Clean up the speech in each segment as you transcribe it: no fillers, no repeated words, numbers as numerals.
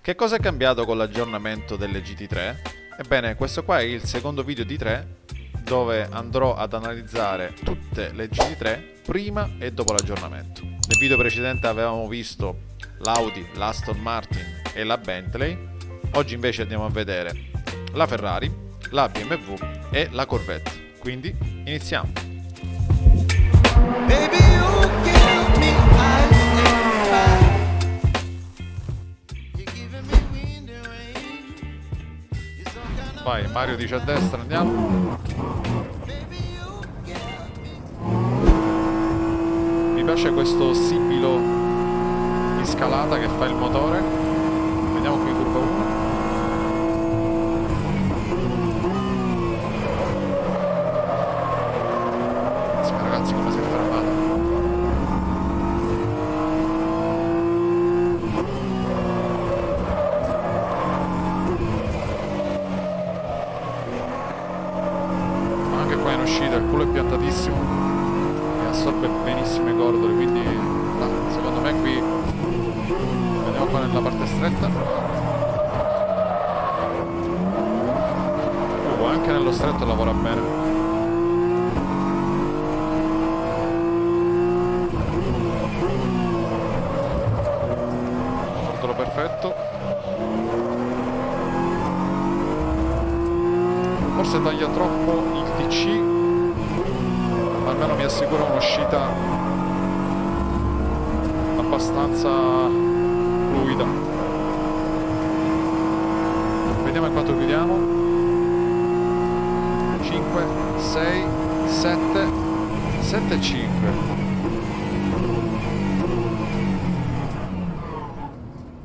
Che cosa è cambiato con l'aggiornamento delle GT3? Ebbene, questo qua è il secondo video di 3 dove andrò ad analizzare tutte le GT3 prima e dopo l'aggiornamento. Nel video precedente avevamo visto l'Audi, l'Aston Martin e la Bentley. Oggi invece andiamo a vedere la Ferrari, la BMW e la Corvette. Quindi iniziamo. Baby, you give me ice and fire. Vai, Mario dice a destra, andiamo. Mi piace questo sibilo in scalata che fa il motore. Vediamo qui curva 1. Ragazzi, come si è fermata. Anche qua in uscita il culo è piantatissimo e assorbe benissimo i cordoli, quindi secondo me qui vediamo qua nella parte stretta. Anche nello stretto lavora bene. Cordolo perfetto. Forse taglia troppo il TC, ma almeno mi assicura un'uscita abbastanza fluida. Vediamo in quanto chiudiamo. 5, 6, 7, 7 e 5.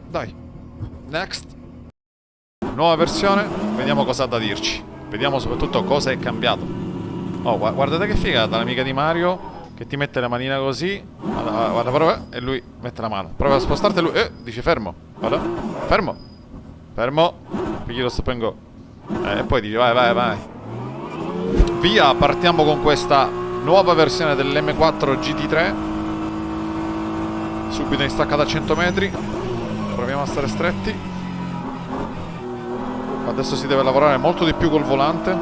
Dai, next. Nuova versione, vediamo cosa ha da dirci. Vediamo soprattutto cosa è cambiato. Oh, guardate che figata l'amica di Mario che ti mette la manina così. Guarda, prova, e lui mette la mano. Prova a spostarti e lui dice fermo. Guarda, fermo. Fermo. Pigli lo stop and go. E poi dice vai, vai, vai. Via, partiamo con questa nuova versione dell'M4 GT3. Subito in staccata a 100 metri. Proviamo a stare stretti. Adesso si deve lavorare molto di più col volante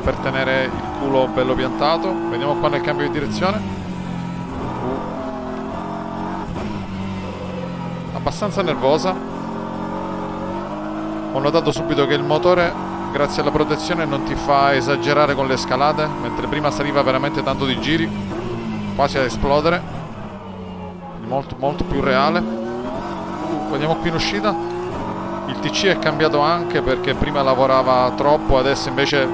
per tenere il culo bello piantato. Vediamo qua nel cambio di direzione. Abbastanza nervosa. Ho notato subito che il motore, grazie alla protezione, non ti fa esagerare con le scalate, mentre prima saliva veramente tanto di giri, quasi a esplodere. Molto molto più reale. Vediamo qui in uscita. Il TC è cambiato anche perché prima lavorava troppo, adesso invece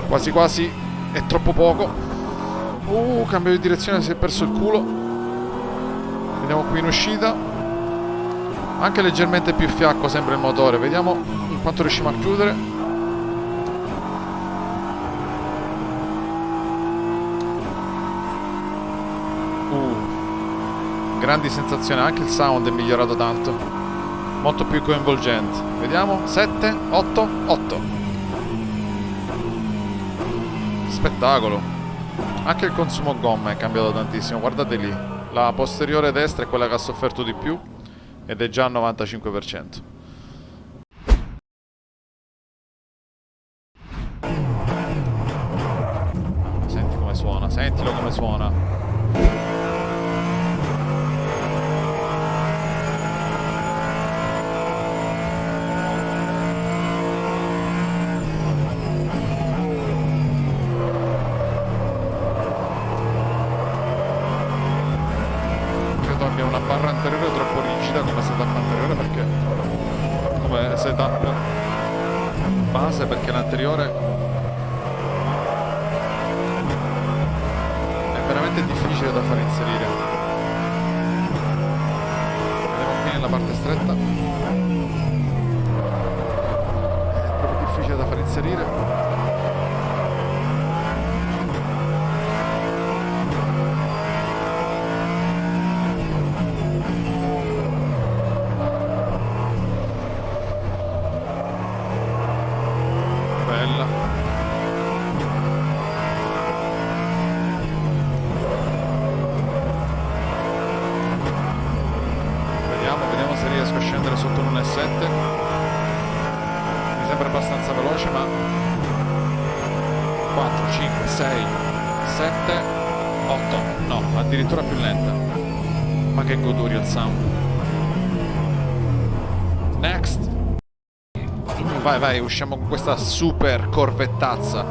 quasi quasi è troppo poco. Cambio di direzione, si è perso il culo. Vediamo qui in uscita. Anche leggermente più fiacco sembra il motore. Vediamo in quanto riusciamo a chiudere. Grandi sensazioni, anche il sound è migliorato tanto. Molto più coinvolgente. Vediamo, 7, 8, 8. Spettacolo. Anche il consumo gomma è cambiato tantissimo. Guardate lì, la posteriore destra è quella che ha sofferto di più ed è già al 95%. Senti come suona, sentilo come suona. Abbia una barra anteriore troppo rigida come setup anteriore, perché come setup base, perché l'anteriore è veramente difficile da far inserire. Vediamo qui nella parte stretta, è proprio difficile da far inserire. sembra abbastanza veloce, ma 4, 5, 6, 7, 8, no, addirittura più lenta. Ma che goduria il sound. Next. Vai, vai, usciamo con questa super corvettazza.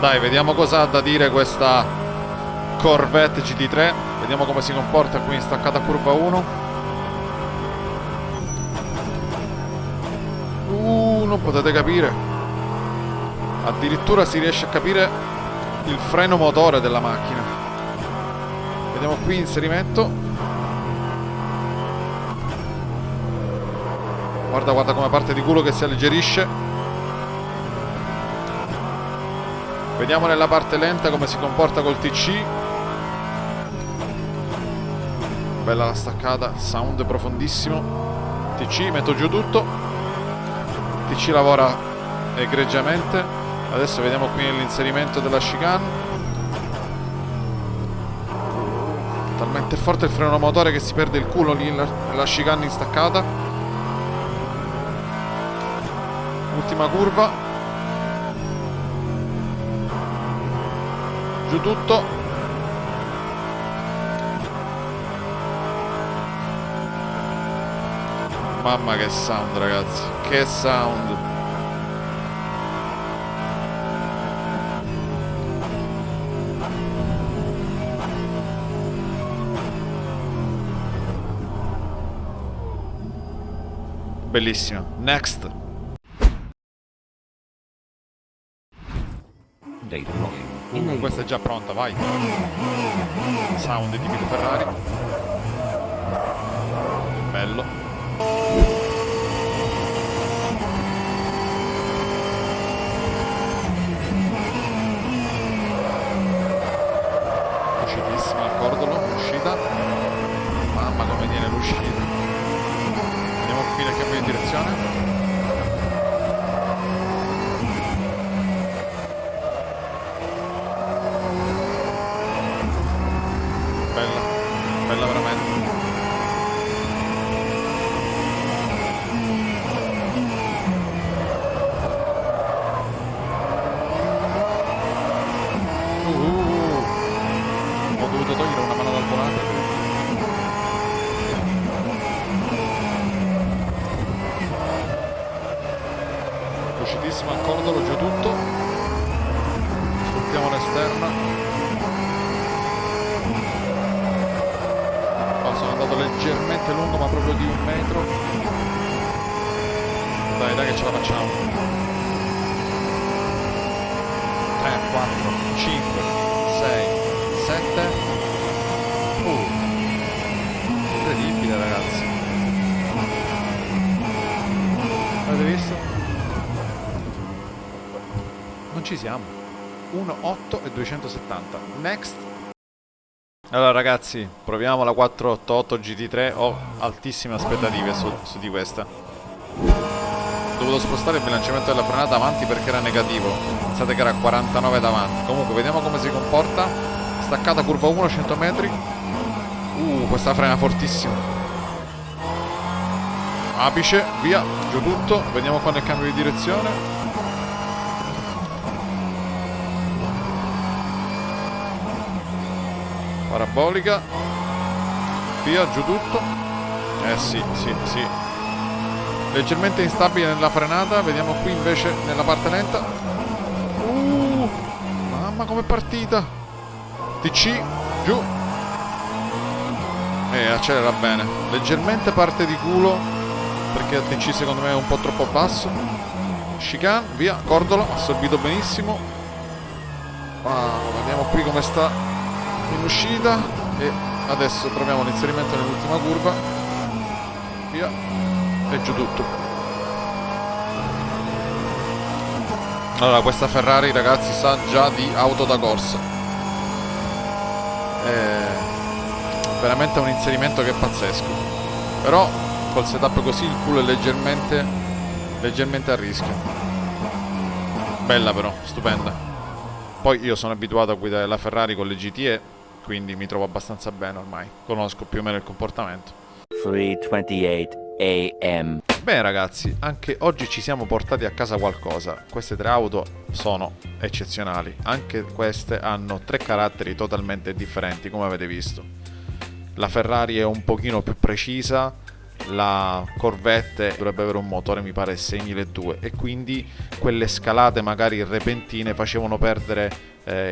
Dai, vediamo cosa ha da dire questa Corvette GT3. Vediamo come si comporta qui in staccata curva 1. Non potete capire. Addirittura si riesce a capire il freno motore della macchina. Vediamo qui inserimento. Guarda, guarda come parte di culo che si alleggerisce. Vediamo nella parte lenta come si comporta col TC. Bella la staccata, sound profondissimo. TC, metto giù tutto. TC lavora egregiamente. Adesso vediamo qui l'inserimento della chicane. Talmente forte il freno motore che si perde il culo lì la chicane in staccata. Ultima curva. Giù tutto. Mamma che sound, ragazzi, che sound. Bellissima. Next. Questa è già pronta, vai. Sound di tipico Ferrari. Bello. Uscitissima il cordolo, uscita. Mamma come viene l'uscita. Vediamo qui nel cambio di direzione. Bella, bella veramente. Ho dovuto togliere una mano dal volante. Uscitissima al cordolo, giù tutto. Sfruttiamo l'esterna. Sono andato leggermente lungo, ma proprio di 1 metro. Dai, dai che ce la facciamo. 3, 4, 5, 6, 7. Incredibile, ragazzi. Avete visto? Non ci siamo. 1, 8 e 270. Next. Allora ragazzi, proviamo la 488 GT3, ho altissime aspettative su di questa. Ho dovuto spostare il bilanciamento della frenata avanti perché era negativo, pensate che era 49 davanti. Comunque vediamo come si comporta. Staccata curva 1, 100 metri. Questa frena fortissimo. Apice, via, giù tutto. Vediamo qua nel cambio di direzione. Parabolica, via, giù tutto. Sì. Leggermente instabile nella frenata. Vediamo qui invece nella parte lenta. Mamma com'è partita. TC, giù. Accelera bene. Leggermente parte di culo perché il TC secondo me è un po' troppo basso. Chicane, via, cordolo, assorbito benissimo. Vediamo qui come sta in uscita e adesso proviamo l'inserimento nell'ultima curva, via e giù tutto. Allora questa Ferrari, ragazzi, sa già di auto da corsa. È veramente un inserimento che è pazzesco, però col setup così il culo è leggermente a rischio. Bella però, stupenda. Poi io sono abituato a guidare la Ferrari con le GTE, quindi mi trovo abbastanza bene ormai, conosco più o meno il comportamento. 3:28 a.m. Bene ragazzi, anche oggi ci siamo portati a casa qualcosa. Queste 3 auto sono eccezionali, anche queste hanno 3 caratteri totalmente differenti, come avete visto. La Ferrari è un pochino più precisa, la Corvette dovrebbe avere un motore mi pare 6.200 e quindi quelle scalate magari repentine facevano perdere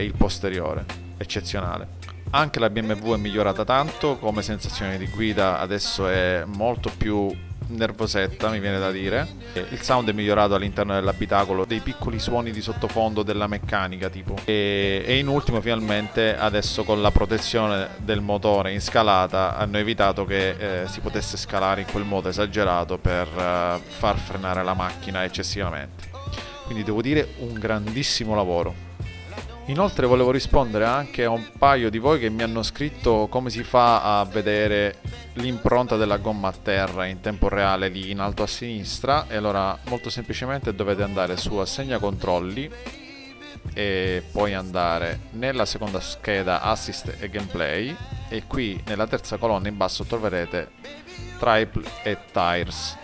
il posteriore. Eccezionale. Anche la BMW è migliorata tanto, come sensazione di guida adesso è molto più nervosetta, mi viene da dire. Il sound è migliorato all'interno dell'abitacolo, dei piccoli suoni di sottofondo della meccanica tipo. E in ultimo finalmente adesso con la protezione del motore in scalata hanno evitato che si potesse scalare in quel modo esagerato per far frenare la macchina eccessivamente. Quindi devo dire un grandissimo lavoro. Inoltre volevo rispondere anche a un paio di voi che mi hanno scritto come si fa a vedere l'impronta della gomma a terra in tempo reale lì in alto a sinistra. E allora molto semplicemente dovete andare su assegna controlli e poi andare nella seconda scheda assist e gameplay e qui nella terza colonna in basso troverete triple e tires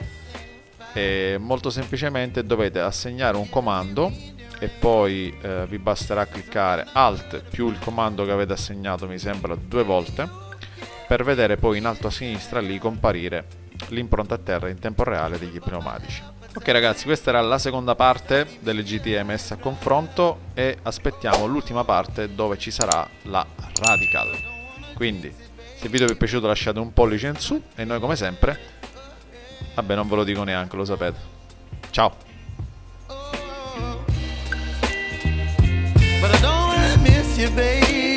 e molto semplicemente dovete assegnare un comando e poi vi basterà cliccare Alt più il comando che avete assegnato, mi sembra 2 volte, per vedere poi in alto a sinistra lì comparire l'impronta a terra in tempo reale degli pneumatici. Ok ragazzi, questa era la seconda parte delle GTE messe a confronto e aspettiamo l'ultima parte dove ci sarà la Radical. Quindi se il video vi è piaciuto lasciate un pollice in su e noi come sempre, vabbè non ve lo dico neanche, lo sapete. Ciao! But I don't wanna miss you, babe.